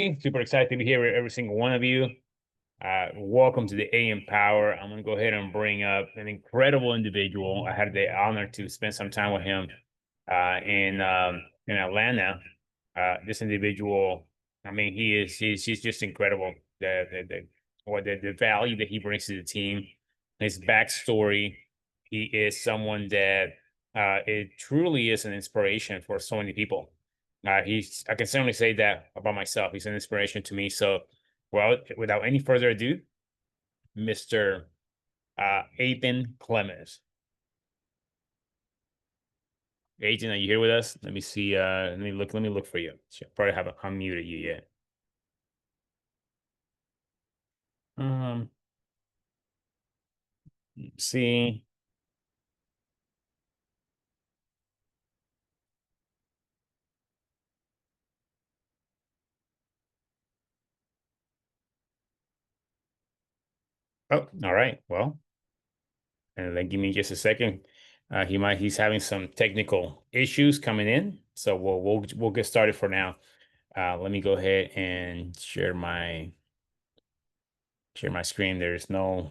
Super excited to be here with every single one of you. Welcome to the AM Power. I'm going to go ahead and bring up an incredible individual. I had the honor to spend some time with him in Atlanta. This individual, I mean, he's just incredible. The value that he brings to the team, his backstory. He is someone that it truly is an inspiration for so many people. I can certainly say that about myself. He's an inspiration to me. So, well, without any further ado, Mr. Ethan Clemens. Ethan, are you here with us? Let me see. Let me look for you. Probably haven't unmuted you yet. Um, see. Oh, all right. Well, and then give me just a second. He's having some technical issues coming in. So we'll get started for now. Let me go ahead and share my screen. There's no.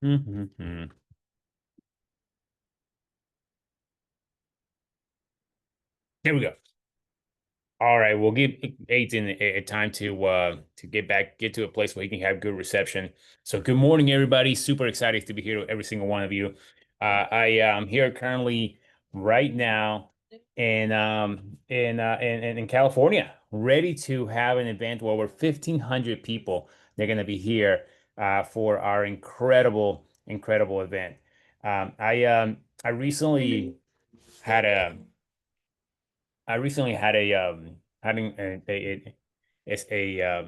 There we go. All right, we'll give Aiton a time to get to a place where he can have good reception. So, good morning, everybody. Super excited to be here with every single one of you. I am here currently right now in California, ready to have an event where over 1,500 people they're going to be here for our incredible event. I had a recently had a having it's a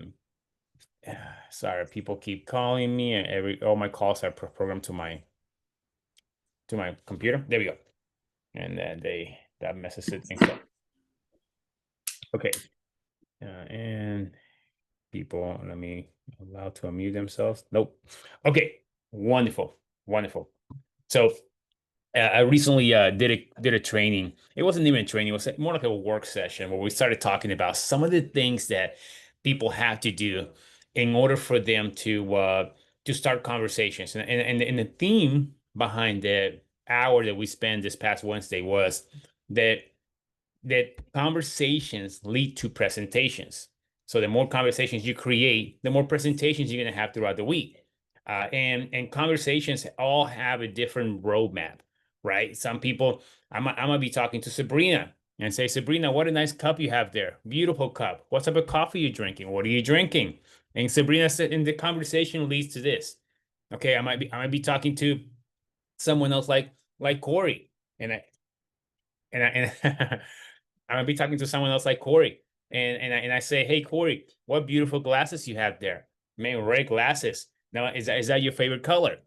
sorry, people keep calling me and all my calls are programmed to my computer. There we go. And then that messes it things up. Okay. And people, let me allow to unmute themselves. Nope. Okay. Wonderful. Wonderful. So I recently did a training. It wasn't even a training, it was more like a work session where we started talking about some of the things that people have to do in order for them to start conversations. And the theme behind the hour that we spent this past Wednesday was that conversations lead to presentations. So the more conversations you create, the more presentations you're going to have throughout the week. And conversations all have a different roadmap, right? Some people, I'm gonna be talking to Sabrina and say, Sabrina, what a nice cup you have there. Beautiful cup. What type of coffee you drinking? What are you drinking? And Sabrina said, and the conversation leads to this. Okay, I might be talking to someone else like Corey, and and I'm gonna be talking to someone else like Corey, and I say, hey Corey, what beautiful glasses you have there, man, red glasses. Now, is that your favorite color?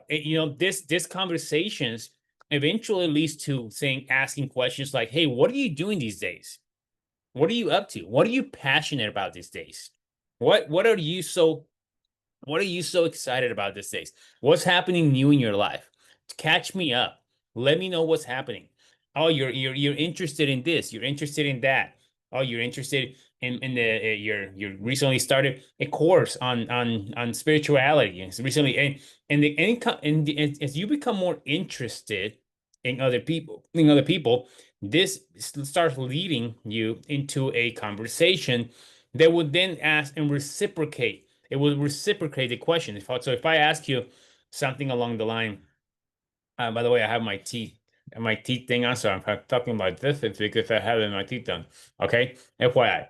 This conversations eventually leads to asking questions like, hey, what are you doing these days? What are you up to? What are you passionate about these days? What are you so what are you so excited about these days? What's happening new in your life? Catch me up. Let me know what's happening. Oh, you're interested in this. You're interested in that. Oh, you're interested in the you're recently started a course on spirituality. It's recently as you become more interested in other people, this starts leading you into a conversation that would then ask and reciprocate. It will reciprocate the question. If I ask you something along the line, by the way, I have my teeth thing on, so I'm talking about this. It's because I have my teeth done. Okay, FYI.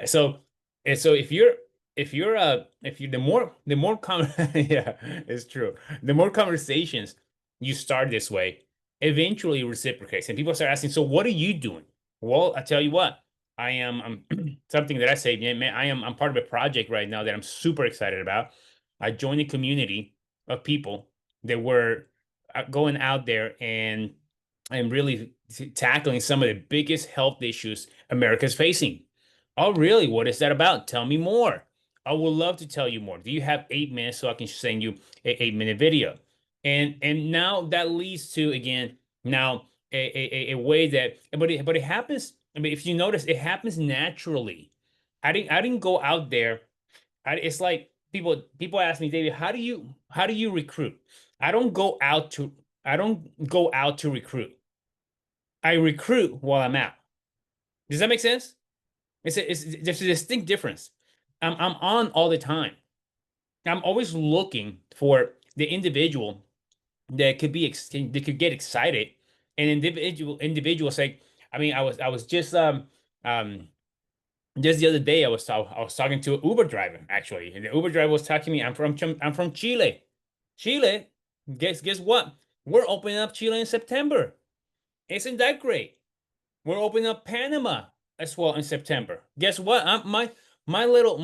So if you yeah, it's true. The more conversations you start this way, eventually it reciprocates, and people start asking, so what are you doing? Well, I tell you what, I'm something that I say, man, I'm part of a project right now that I'm super excited about. I joined a community of people that were going out there and really tackling some of the biggest health issues America's facing. Oh, really? What is that about? Tell me more. I would love to tell you more. Do you have 8 minutes so I can send you a 8 minute video? And now that leads to again now a way that but it happens I mean, if you notice, it happens naturally. I didn't go out there. It's like people ask me, David, how do you recruit? I don't go out to I don't go out to recruit. I recruit while I'm out. Does that make sense? There's a distinct difference. I'm on all the time. I'm always looking for the individual that could that could get excited. And individual say, I mean, I was um just the other day I was talking to an Uber driver actually, and the Uber driver was talking to me. I'm from Chile. Chile, guess what? We're opening up Chile in September. Isn't that great? We're opening up Panama as well in September. Guess what? My little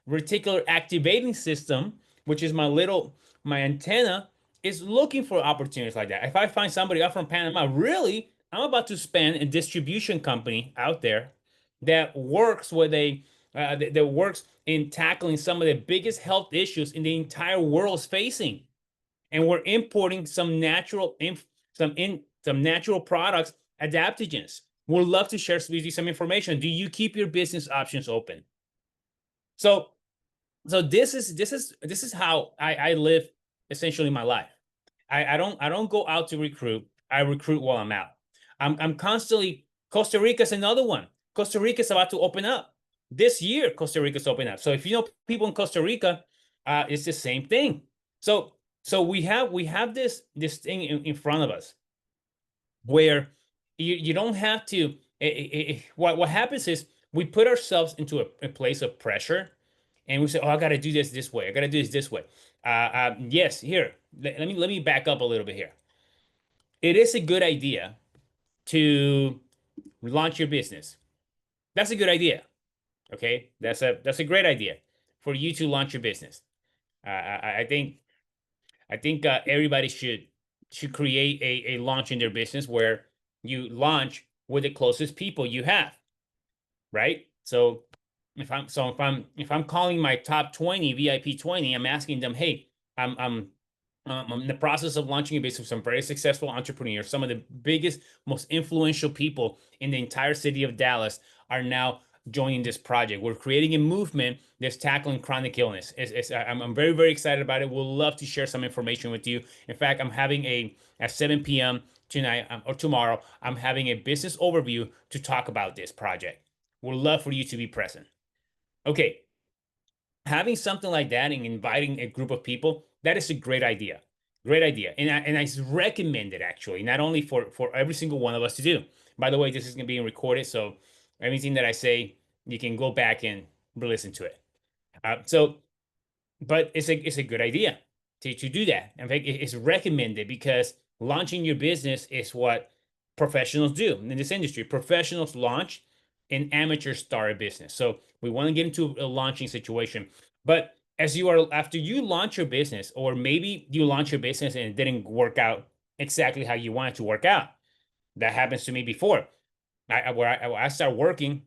reticular activating system, which is my antenna, is looking for opportunities like that. If I find somebody up from Panama, really, I'm about to spend a distribution company out there that works that works in tackling some of the biggest health issues in the entire world is facing, and we're importing some natural products, adaptogens. We'd love to share with you some information. Do you keep your business options open? So so this is how I live essentially my life. I don't go out to recruit. I recruit while I'm out. I'm constantly Costa Rica's another one. Costa Rica's about to open up. This year, Costa Rica's open up. So if you know people in Costa Rica, it's the same thing. So so we have this thing in front of us where you don't have to. What happens is we put ourselves into a place of pressure, and we say, "Oh, I got to do this way. I got to do this way." Yes, here. Let me back up a little bit here. It is a good idea to launch your business. That's a good idea. Okay, that's a great idea for you to launch your business. I think everybody should create a launch in their business where you launch with the closest people you have, right? So if I'm calling my top 20 VIP 20, I'm asking them, hey, I'm in the process of launching a business with some very successful entrepreneurs. Some of the biggest, most influential people in the entire city of Dallas are now joining this project. We're creating a movement that's tackling chronic illness. I'm very, very excited about it. We'll love to share some information with you. In fact, I'm having at 7 p.m. tonight or tomorrow, I'm having a business overview to talk about this project. We'd love for you to be present. Okay, having something like that and inviting a group of people, that is a great idea. Great idea. And I recommend it actually, not only for every single one of us to do. By the way, this is going to be recorded, so everything that I say, you can go back and listen to it. But it's a good idea to do that. In fact, it's recommended because launching your business is what professionals do in this industry. Professionals launch and amateurs start a business. So we want to get into a launching situation. But after you launch your business, or maybe you launch your business and it didn't work out exactly how you want it to work out. That happens to me before. Where I start working,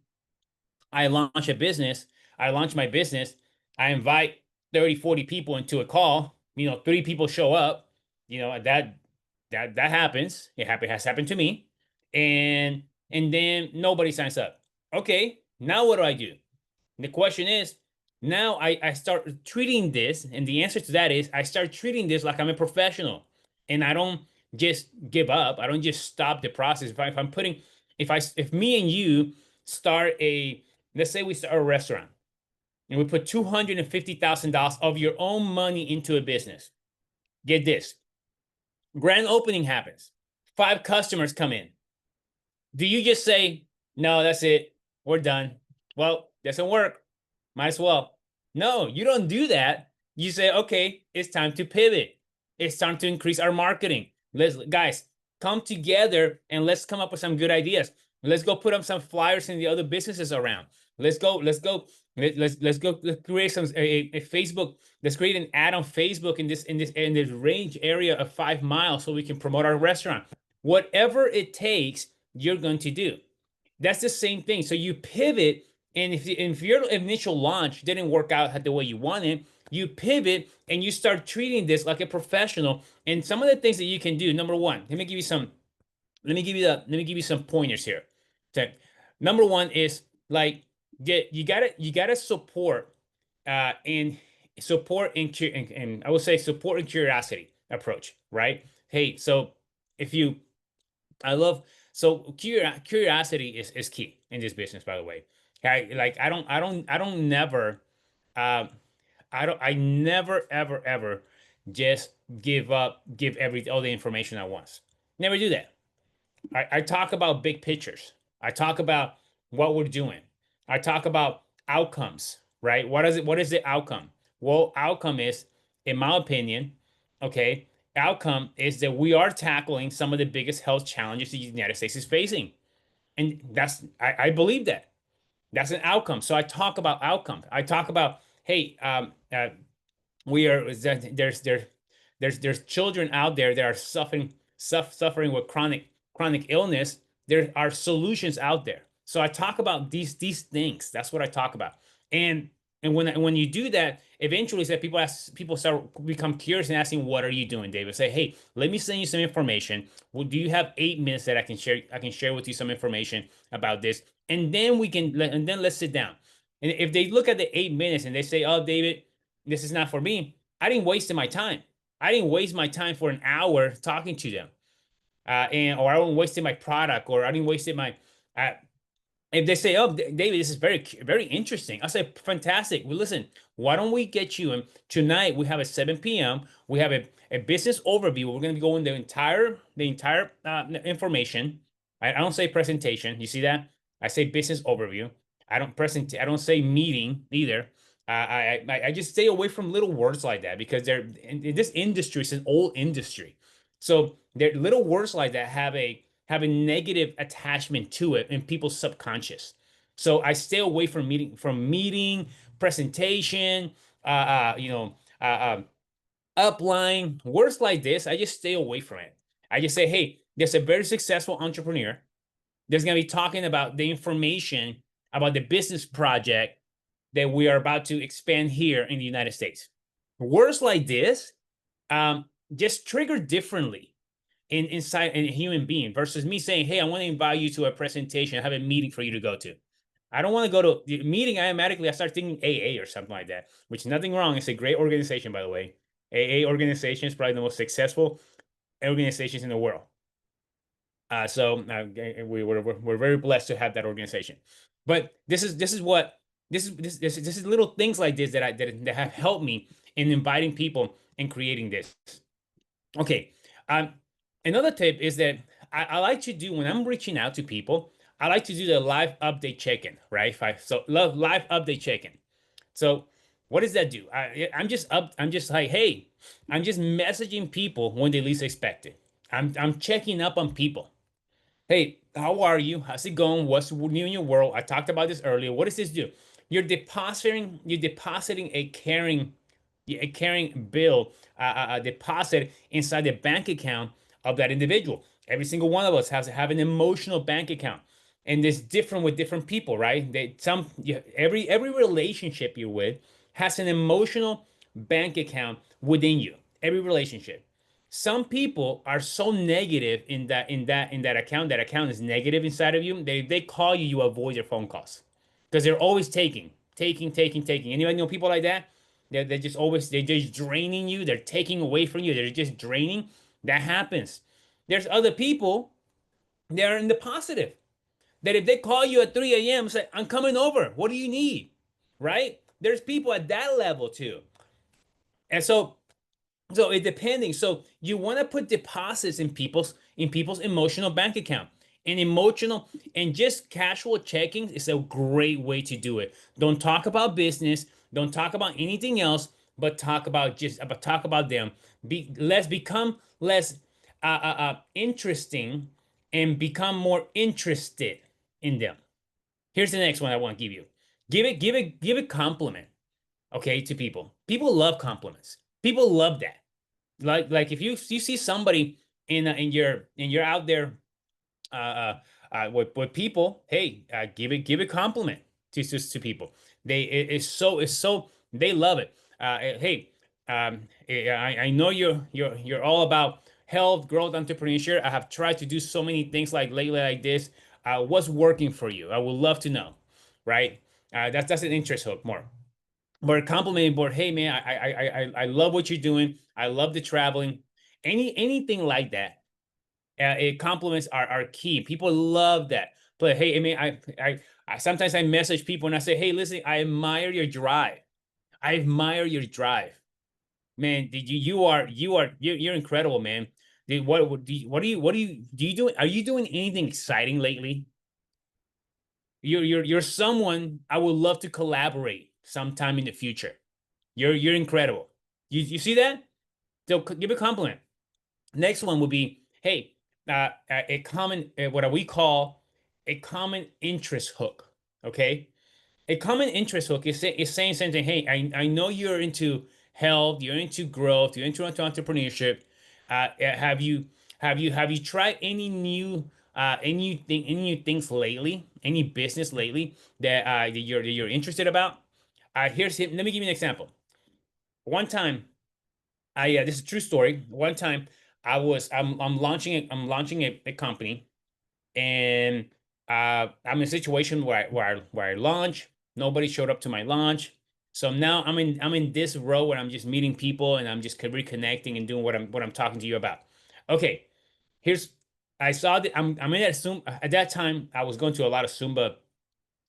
I launch a business, I launch my business, I invite 30, 40 people into a call, 3 people show up, that happens. Has happened to me. And then nobody signs up. Okay, now what do I do? The question is, now I start treating this, and the answer to that is I start treating this like I'm a professional, and I don't just give up. I don't just stop the process. If I'm putting, if me and you start let's say we start a restaurant, and we put $250,000 of your own money into a business. Get this, grand opening happens, 5 customers come in. Do you just say, no, that's it, we're done? Well, doesn't work. Might as well. No, you don't do that. You say, okay, it's time to pivot. It's time to increase our marketing. Guys, come together and let's come up with some good ideas. Let's go put up some flyers in the other businesses around. Let's go. Let's go. Let's create a Facebook. Let's create an ad on Facebook in this range area of 5 miles so we can promote our restaurant. Whatever it takes, you're going to do. That's the same thing. So you pivot, and if your initial launch didn't work out the way you wanted, you pivot and you start treating this like a professional. And some of the things that you can do, number one, let me give you let me give you some pointers here. Okay. Number one is like you gotta support in support and I would say support and curiosity approach, right? Hey, so if you I love so curiosity is key in this business, by the way. Okay, like I don't never I never ever just give every all the information at once. Never do that. I talk about big pictures. I talk about what we're doing. I talk about outcomes, right? What is the outcome? Well, outcome is, in my opinion, okay, outcome is that we are tackling some of the biggest health challenges the United States is facing. And I believe that. That's an outcome. So I talk about outcomes. I talk about, hey, we are there's children out there that are suffering with chronic illness. There are solutions out there. So I talk about these things. That's what I talk about. And when you do that, eventually, say people start become curious and asking, "What are you doing, David?" Say, "Hey, let me send you some information. Well, do you have 8 minutes that I can share? I can share with you some information about this, and then let's sit down." And if they look at the 8 minutes and they say, "Oh, David, this is not for me," I didn't waste my time. I didn't waste my time for an hour talking to them, or I didn't wasted my product, or I didn't wasted my. Uh, if they say, "Oh, David, this is very interesting," I say, "Fantastic. Well, listen, why don't we get you in tonight? We have at 7 p.m. We have a business overview. We're going to be going the entire information. I don't say presentation. You see that? I say business overview. I don't say meeting either. I just stay away from little words like that because in this industry is an old industry. So there little words like that have a negative attachment to it in people's subconscious. So I stay away from meeting presentation, uh, uh, you know, uh, upline words like this. I just stay away from it. I just say, hey, there's a very successful entrepreneur. There's gonna be talking about the information about the business project that we are about to expand here in the United States. Words like this just trigger differently inside in a human being versus me saying, "Hey, I want to invite you to a presentation. I have a meeting for you to go to." I don't want to go to the meeting. I start thinking AA or something like that, which is nothing wrong. It's a great organization, by the way. AA organization is probably the most successful organizations in the world. We're very blessed to have that organization. But this is little things like this that have helped me in inviting people and creating this. Okay. Um, Another tip is that I like to do when I'm reaching out to people, I like to do the live update check-in, right? So love live update check-in. So what does that do? I'm just like, hey, I'm just messaging people when they least expect it. I'm checking up on people. Hey, how are you? How's it going? What's new in your world? I talked about this earlier. What does this do? You're depositing a caring bill, deposit inside the bank account of that individual. Every single one of us has to have an emotional bank account, and it's different with different people, right? Every relationship you're with has an emotional bank account within you. Every relationship. Some people are so negative in that account. That account is negative inside of you. They call you, you avoid their phone calls because they're always taking. Anybody know people like that? They're just draining you. They're taking away from you. They're just draining. That happens. There's other people that are in the positive. That if they call you at 3 a.m. say, "I'm coming over. What do you need?" Right? There's people at that level too. And so it depending. So you want to put deposits in people's emotional bank account. And emotional and just casual checking is a great way to do it. Don't talk about business. Don't talk about anything else, but talk about them. Become less interesting and become more interested in them. Here's the next one I want to give you. Give it compliment, okay, to people. People love compliments. People love that. Like if you see somebody in you're out there with people, hey, give it compliment to people. It's so they love it. Hey, I know you're all about health, growth, entrepreneurship. I have tried to do so many things like lately like this. What's working for you? I would love to know, right? That's an interest hook more. But complimenting board, hey man, I love what you're doing. I love the traveling. Anything like that. It compliments are key. People love that. But hey, I mean, I sometimes I message people and I say, hey, listen, I admire your drive. I admire your drive, man. You're incredible, man. What do you doing? Are you doing anything exciting lately? You're someone I would love to collaborate sometime in the future. You're incredible. You see that? So give a compliment. Next one would be, hey, a common what we call a common interest hook. Okay, a common interest hook is saying something. Hey, I know you're into health, you're into growth, you're into entrepreneurship. Have you tried any new things lately? Any business lately that you're interested about? Let me give you an example. One time, this is a true story. One time, I'm launching a company, and I'm in a situation where I launch. Nobody showed up to my launch, so now I'm in this row where I'm just meeting people and I'm just reconnecting and doing what I'm talking to you about. Okay, here's I saw that I'm in that Zumba. At that time, I was going to a lot of Zumba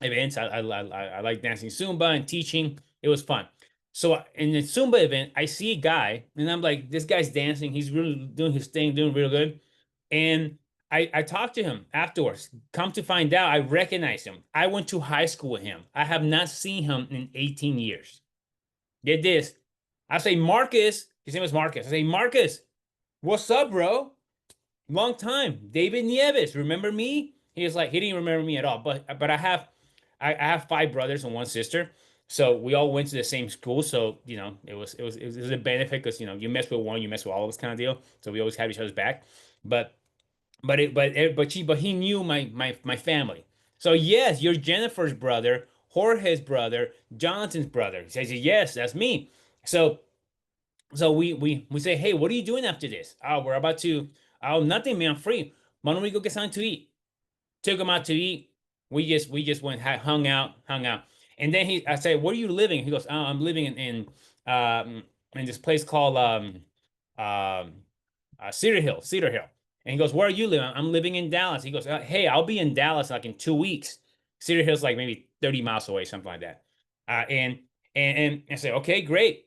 events. I like dancing Zumba and teaching. It was fun. So in the Zumba event, I see a guy, and I'm like, this guy's dancing. He's really doing his thing, doing real good. And I talked to him afterwards. Come to find out, I recognize him. I went to high school with him. I have not seen him in 18 years. Get this. I say, Marcus, his name was Marcus. I say, Marcus, what's up, bro? Long time. David Nieves, remember me? He was like, he didn't remember me at all. But I have five brothers and one sister. So we all went to the same school. So, it was a benefit because you mess with one, you mess with all of us kind of deal. So we always have each other's back. But he knew my family. So yes, you're Jennifer's brother, Jorge's brother, Jonathan's brother. He says, yes, that's me. So we say, hey, what are you doing after this? Oh, we're about to. Oh, nothing, man. I'm free. Why don't we go get something to eat? Took him out to eat. We just went hung out, and then I said, where are you living? He goes, oh, I'm living in this place called um Cedar Hill. And he goes, where are you living? I'm living in Dallas. He goes, hey, I'll be in Dallas like in 2 weeks. Cedar Hill's like maybe 30 miles away, something like that. And I said, okay, great.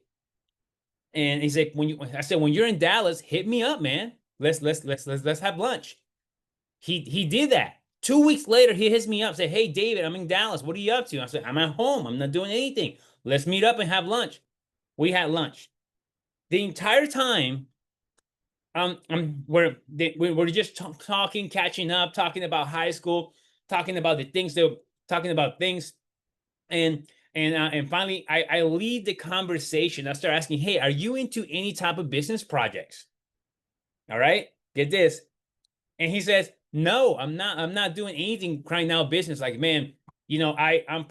And he's like, I said, when you're in Dallas, hit me up, man. Let's have lunch. He did that. 2 weeks later, he hits me up, say, hey David, I'm in Dallas. What are you up to? I said, I'm at home. I'm not doing anything. Let's meet up and have lunch. We had lunch. The entire time, we're just talking, catching up, talking about high school, talking about the things that talking about things, and finally, I lead the conversation. I start asking, hey, are you into any type of business projects? All right, get this. And he says, no, I'm not doing anything right now business. Like, man, I'm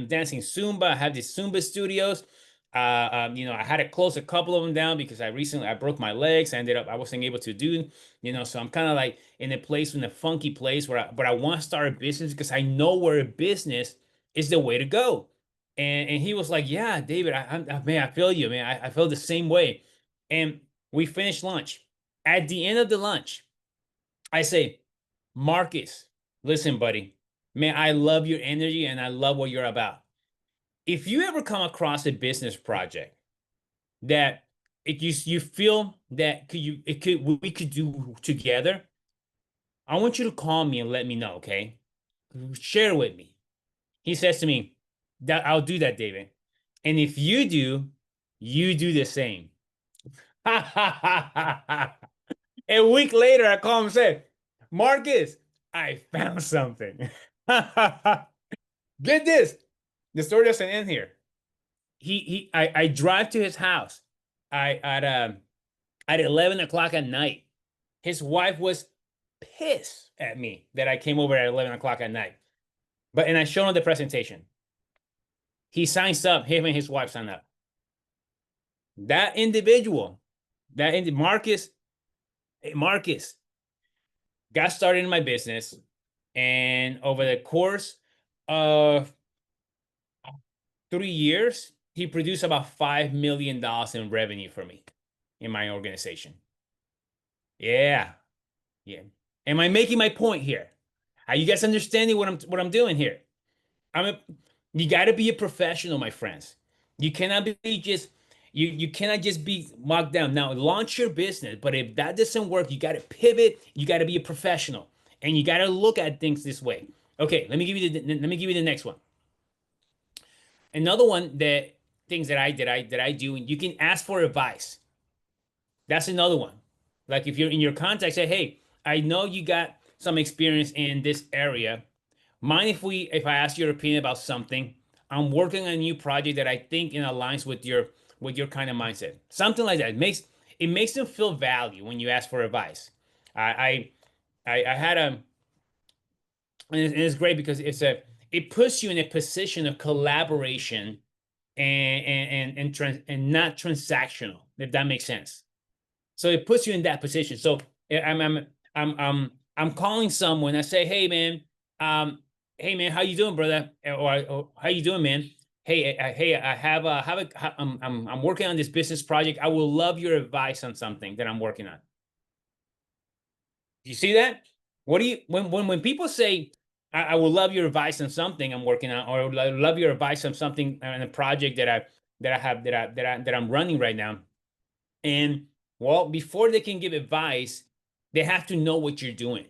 dancing Zumba. I have these Zumba studios. I had to close a couple of them down because I broke my legs. I wasn't able to do, so I'm kind of like in a funky place but I want to start a business because I know where a business is the way to go. And he was like, yeah, David, man, I feel you, man. I feel the same way. And we finished lunch. At the end of the lunch, I say, Marcus, listen, buddy, man, I love your energy and I love what you're about. If you ever come across a business project that you feel that we could do together, I want you to call me and let me know, okay? Share with me. He says to me, that I'll do that, David. And if you do, you do the same. A week later, I call him and say, Marcus, I found something. Get this. The story doesn't end here. I drive to his house. I at 11 o'clock at night. His wife was pissed at me that I came over at 11 o'clock at night. And I showed him the presentation. He signs up, him and his wife sign up. That individual, Marcus, Hey, Marcus got started in my business, and over the course of 3 years, he produced about $5 million in revenue for me in my organization. Yeah, yeah. Am I making my point here? Are you guys understanding what I'm doing here? I'm a, you got to be a professional, my friends. You cannot be just you cannot just be locked down. Now, launch your business, but if that doesn't work, you got to pivot. You got to be a professional, and you got to look at things this way. Okay, let me give you the next one. Another one that things that I do, and you can ask for advice. That's another one. Like if you're in your contact, say, hey, I know you got some experience in this area. Mind if I ask your opinion about something? I'm working on a new project that I think in aligns with your kind of mindset. Something like that. It makes them feel value when you ask for advice. I I had a and it's great because it puts you in a position of collaboration and not transactional, if that makes sense. So it puts you in that position. So I'm calling someone. I say, hey man, how you doing, brother? Or how you doing, man? Hey, I I'm working on this business project. I will love your advice on something that I'm working on. You see that? What do you when people say, I will love your advice on something I'm working on, or I love your advice on something on a project that I have that I'm running right now. And well, before they can give advice, they have to know what you're doing.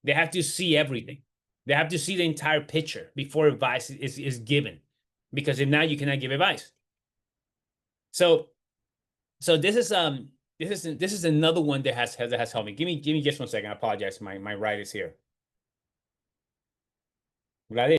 They have to see everything. They have to see the entire picture before advice is given. Because if not, you cannot give advice. So so this is another one that has helped me. Give me just 1 second. I apologize. My ride is here. Right.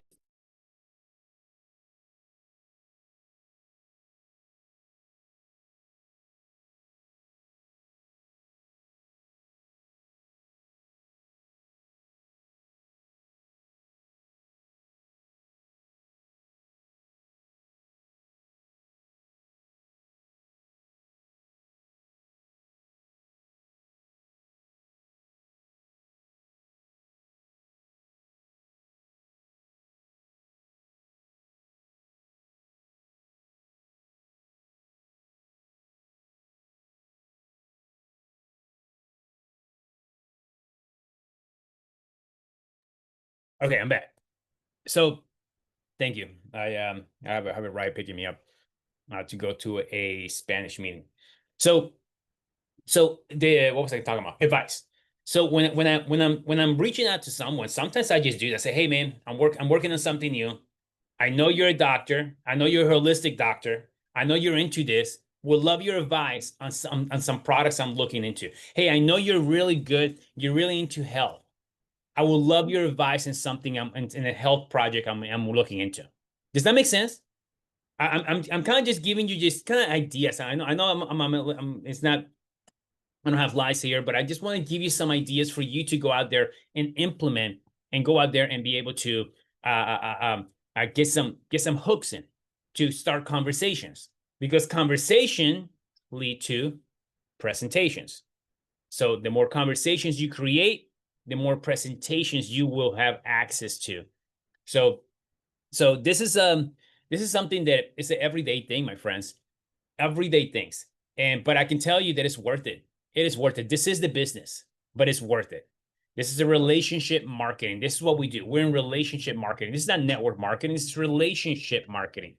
Okay, I'm back. So thank you. I have a ride picking me up to go to a Spanish meeting. So the what was I talking about? Advice. So when I'm reaching out to someone, sometimes I just do that. Say, hey man, I'm working on something new. I know you're a doctor. I know you're a holistic doctor. I know you're into this. Would love your advice on some products I'm looking into. Hey, I know you're really good. You're really into health. I would love your advice in something in a health project I'm looking into. Does that make sense? I'm kind of just giving you just kind of ideas. I know it's not I don't have lies here, but I just want to give you some ideas for you to go out there and implement and go out there and be able to get some hooks in to start conversations because conversation lead to presentations. So the more conversations you create, the more presentations you will have access to. So this is something that is an everyday thing, my friends, everyday things. But I can tell you that it's worth it. It is worth it. This is the business, but it's worth it. This is a relationship marketing. This is what we do. We're in relationship marketing. This is not network marketing. This is relationship marketing.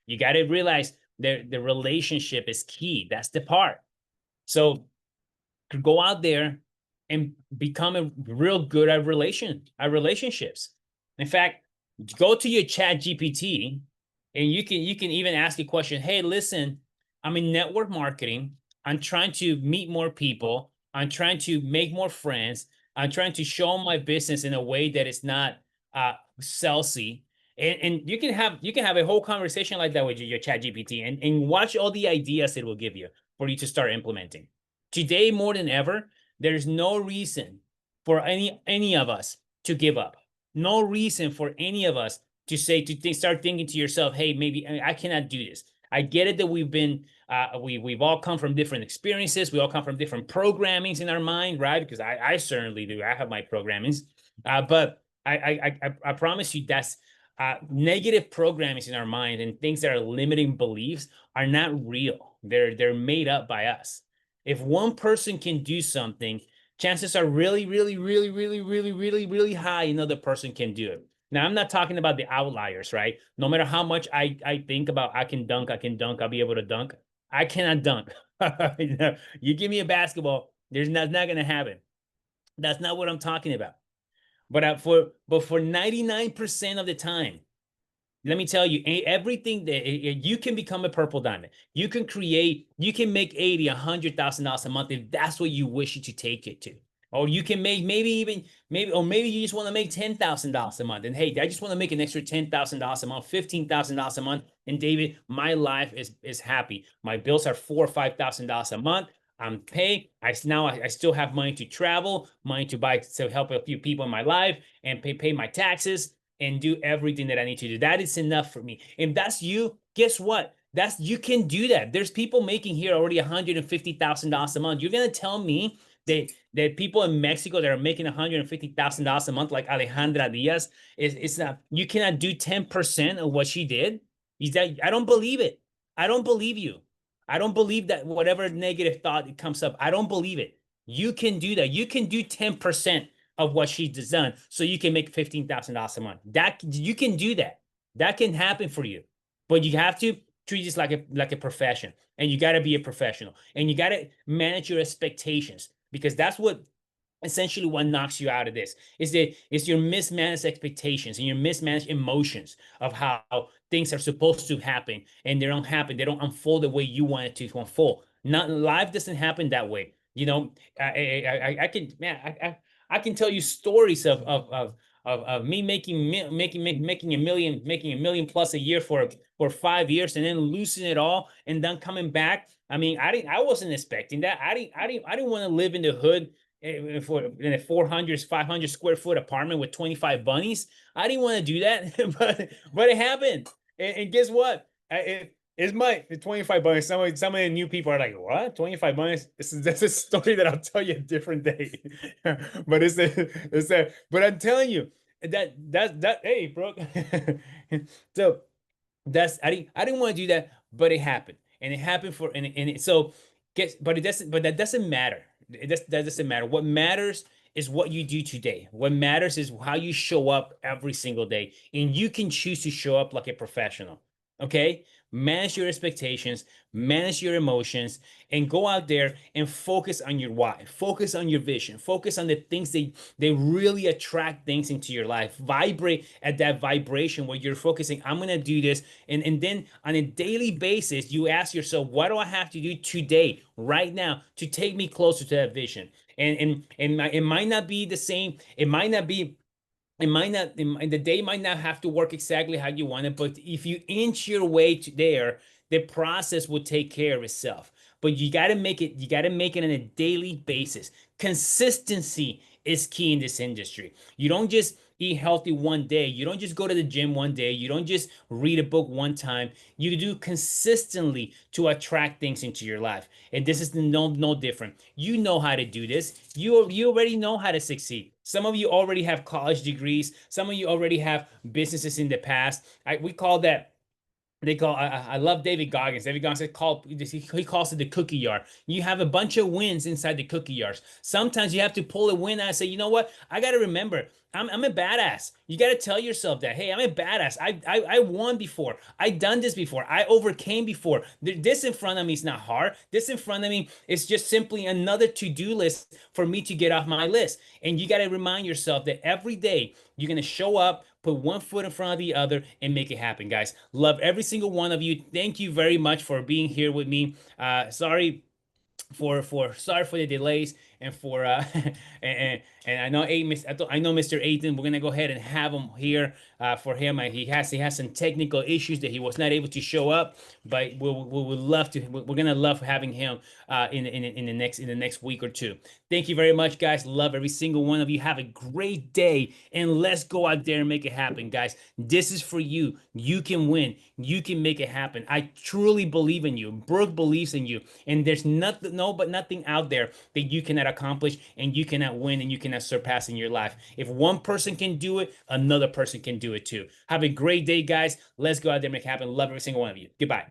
You got to realize that the relationship is key. That's the part. So go out there and become a real good at relationships. In fact, go to your chat GPT and you can even ask a question. Hey, listen, I'm in network marketing. I'm trying to meet more people. I'm trying to make more friends. I'm trying to show my business in a way that is not salesy. And you can have a whole conversation like that with your chat GPT and watch all the ideas it will give you for you to start implementing. Today, more than ever, there's no reason for any of us to give up. No reason for any of us to say start thinking to yourself, "Hey, maybe I cannot do this. I get it that we've all come from different experiences. We all come from different programmings in our mind, right? Because I certainly do. I have my programmings, but I promise you that's negative programmings in our mind and things that are limiting beliefs are not real. They're made up by us. If one person can do something, chances are really, really, really, really, really, really, really high another person can do it. Now, I'm not talking about the outliers, right? No matter how much I think about I can dunk, I'll be able to dunk. I cannot dunk. You give me a basketball, not going to happen. That's not what I'm talking about. But for 99% of the time, let me tell you, everything that you can become a purple diamond. You can create, you can make 80, $100,000 a month if that's what you wish to take it to. Or you can make maybe you just want to make $10,000 a month. And hey, I just want to make an extra $10,000 a month, $15,000 a month. And David, my life is happy. My bills are $4,000 or $5,000 a month. I'm paid. I still have money to travel, money to help a few people in my life, and pay my taxes and do everything that I need to do. That is enough for me. If that's you, guess what? You can do that. There's people making here already $150,000 a month. You're gonna tell me that people in Mexico that are making $150,000 a month, like Alejandra Diaz, it's not, you cannot do 10% of what she did? Is that, I don't believe it. I don't believe you. I don't believe that whatever negative thought comes up. I don't believe it. You can do that. You can do 10% of what she's done, so you can make $15,000 a month. That you can do that. That can happen for you, but you have to treat this like a profession, and you got to be a professional, and you got to manage your expectations, because that's what essentially what knocks you out of this is that it's your mismanaged expectations and your mismanaged emotions of how things are supposed to happen, and they don't happen. They don't unfold the way you want it to unfold. Not life doesn't happen that way. I can, man, I can tell you stories of me making a million plus a year for 5 years, and then losing it all and then coming back. I mean, I wasn't expecting that. I didn't want to live in the hood in a 400 500 square foot apartment with 25 bunnies. I didn't want to do that, but it happened. And guess what? It's my 25 bunnies. Some of the new people are like, what? 25 bunnies? That's a story that I'll tell you a different day. But but I'm telling you that hey, bro. So I didn't want to do that, but it happened. And it happened so but that doesn't matter. That doesn't matter. What matters is what you do today. What matters is how you show up every single day. And you can choose to show up like a professional. Okay? Manage your expectations, manage your emotions, and go out there and focus on your why. Focus on your vision. Focus on the things they really attract things into your life. Vibrate at that vibration where you're focusing, I'm gonna do this. And then on a daily basis, you ask yourself, what do I have to do today, right now, to take me closer to that vision? And it might not be the same, the day might not have to work exactly how you want it, but if you inch your way to there, the process will take care of itself. But you got to make it on a daily basis. Consistency is key in this industry. You don't just eat healthy one day. You don't just go to the gym one day. You don't just read a book one time. You do consistently to attract things into your life. And this is no different. You know how to do this. You already know how to succeed. Some of you already have college degrees. Some of you already have businesses in the past. We call that I love David Goggins. David Goggins he calls it the cookie yard. You have a bunch of wins inside the cookie yards. Sometimes you have to pull a win out and say, you know what? I got to remember, I'm a badass. You got to tell yourself that, hey, I'm a badass. I won before. I done this before. I overcame before. This in front of me is not hard. This in front of me is just simply another to-do list for me to get off my list. And you got to remind yourself that every day you're going to show up, put one foot in front of the other, and make it happen, guys. Love every single one of you. Thank you very much for being here with me. Sorry for the delays. and for and I know I know Mr. Aiton. We're gonna go ahead and have him here for him. He has some technical issues that he was not able to show up, but we would love to. We're gonna love having him in the next week or two. Thank you very much, guys. Love every single one of you. Have a great day, and let's go out there and make it happen, guys. This is for you. You can win. You can make it happen. I truly believe in you. Brooke believes in you, and there's nothing, no, but nothing out there that you cannot accomplish, and you cannot win, and you cannot surpass in your life. If one person can do it, another person can do it too. Have a great day, guys. Let's go out there and make it happen. Love every single one of you. Goodbye.